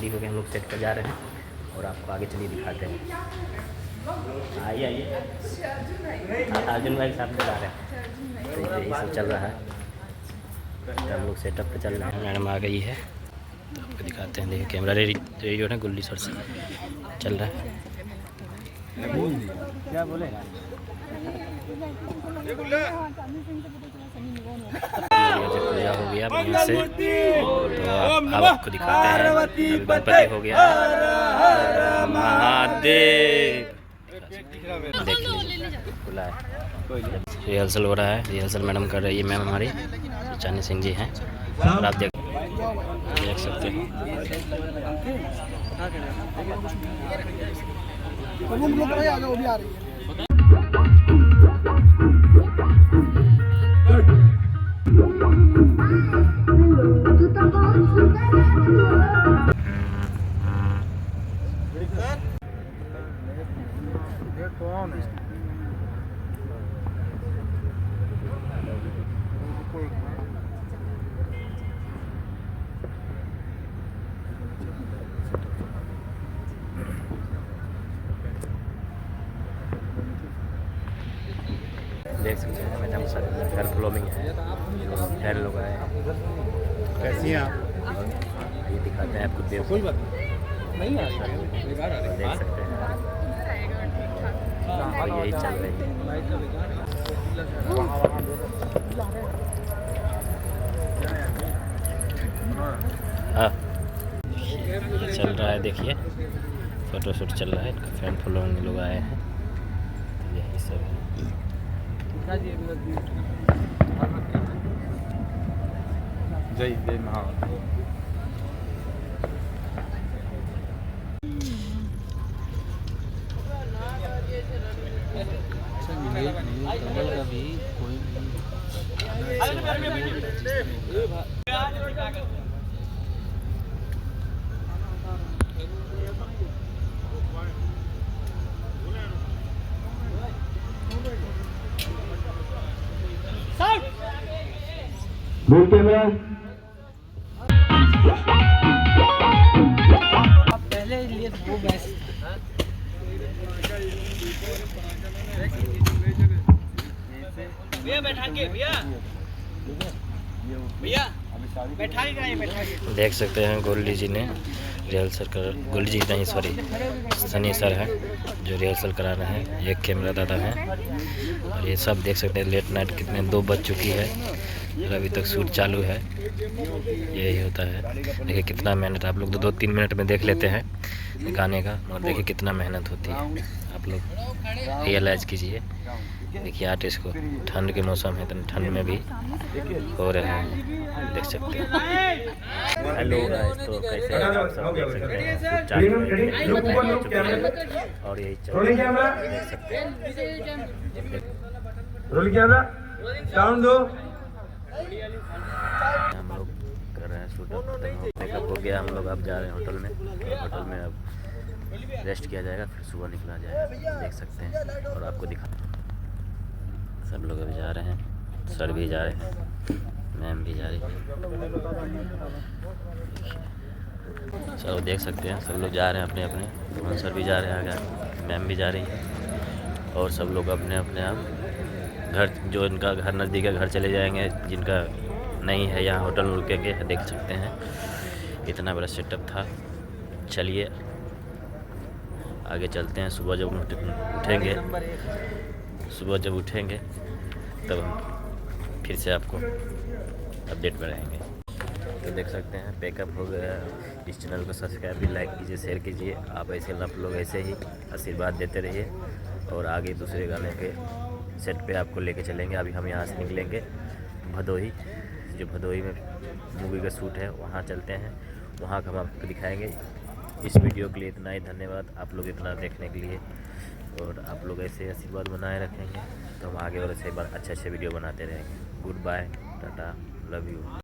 Ready हो गए, हम लोग सेट पर जा रहे हैं और आपको आगे चलिए दिखाते हैं। आइए आइए, अर्जुन भाई के साथ में जा रहे हैं, तो यही सब चल रहा है। हम लोग सेटअप पे चल रहे हैं, मैडम आ गई है तो आपको दिखाते हैं। देखिए कैमरा रेडी हो रहा है, गुल्ली सर से चल रहा है। क्या बोले पूजा हो गया बढ़िया से, तो अब आपको दिखाते हैं। गणपति हो गया, महादेव देख लीजिए खुला है। रिहर्सल हो रहा है, रिहर्सल मैडम कर रही है, मैम हमारी चानी सिंह जी हैं और आप देख सकते हैं। देख सकते हैं मैडम सर हेयर फ्लोमिंग है, हेयर लोग आए हैं। कैसी हैं आप? ये दिखाते हैं आपको, देख कोई बात नहीं देख सकते हैं। तो यही चल रही है। हाँ चल रहा है, देखिए फोटोशूट चल रहा है, फैन फॉलोइंग लोग आए हैं, तो यही सब है। जय जय महा रोल कैमरा। पहले लिए वो बेस्ट भैया बैठा के भैया बैठा के देख सकते हैं गोल्डी जी ने रिहर्सल कर, गोल्डी जी नहीं सॉरी सनी सर है जो रिहर्सल करा रहे हैं। एक कैमरा दादा हैं और ये सब देख सकते हैं। लेट नाइट कितने 2 बज चुकी है और अभी तक शूट चालू है, यही होता है। देखिए कितना मेहनत, आप लोग तो 2-3 मिनट में देख लेते हैं गाने का, और देखिए कितना मेहनत होती है। आप लोग रियलाइज़ कीजिए। देखिए आर्टिस्ट को ठंड के मौसम है तो ठंड में भी हो रहे हैं, देख सकते हैं। हेलो गाइस, तो कैसे हैं आप सब? देख सकते हैं शूट चालू है और यही चल रहा है, देख सकते हैं। रोल कैमरा, साउंड दो। हम लोग कर रहे हैं शूट, मेकअप हो गया, हम लोग अब जा रहे हैं होटल में। होटल में अब रेस्ट किया जाएगा, फिर सुबह निकला जाएगा, देख सकते हैं। और आपको दिखा, सब लोग अभी जा रहे हैं, सर भी जा रहे हैं, मैम भी जा रही है। सब देख सकते हैं, सब लोग जा रहे हैं अपने अपने, तो सर भी जा रहे हैं आगे, मैम भी जा रही है। और सब लोग अपने अपने आप घर, जो इनका घर नज़दीक है घर चले जाएंगे, जिनका नहीं है यहाँ होटल में रुकेंगे। देख सकते हैं इतना बड़ा सेटअप था। चलिए आगे चलते हैं। सुबह जब उठेंगे, सुबह जब उठेंगे तब हम फिर से आपको अपडेट में रहेंगे। तो देख सकते हैं पैकअप हो गया। इस चैनल को सब्सक्राइब भी, लाइक कीजिए, शेयर कीजिए। आप लोग ऐसे ही आशीर्वाद देते रहिए और आगे दूसरे गाने के सेट पे आपको लेके चलेंगे। अभी हम यहाँ से निकलेंगे भदोही, जो भदोही में मूवी का शूट है, वहाँ चलते हैं, वहाँ का हम आपको दिखाएंगे। इस वीडियो के लिए इतना ही, धन्यवाद आप लोग इतना देखने के लिए। और आप लोग ऐसे आशीर्वाद बनाए रखेंगे तो हम आगे और ऐसे अच्छे अच्छे वीडियो बनाते रहेंगे। Goodbye, tata, love you.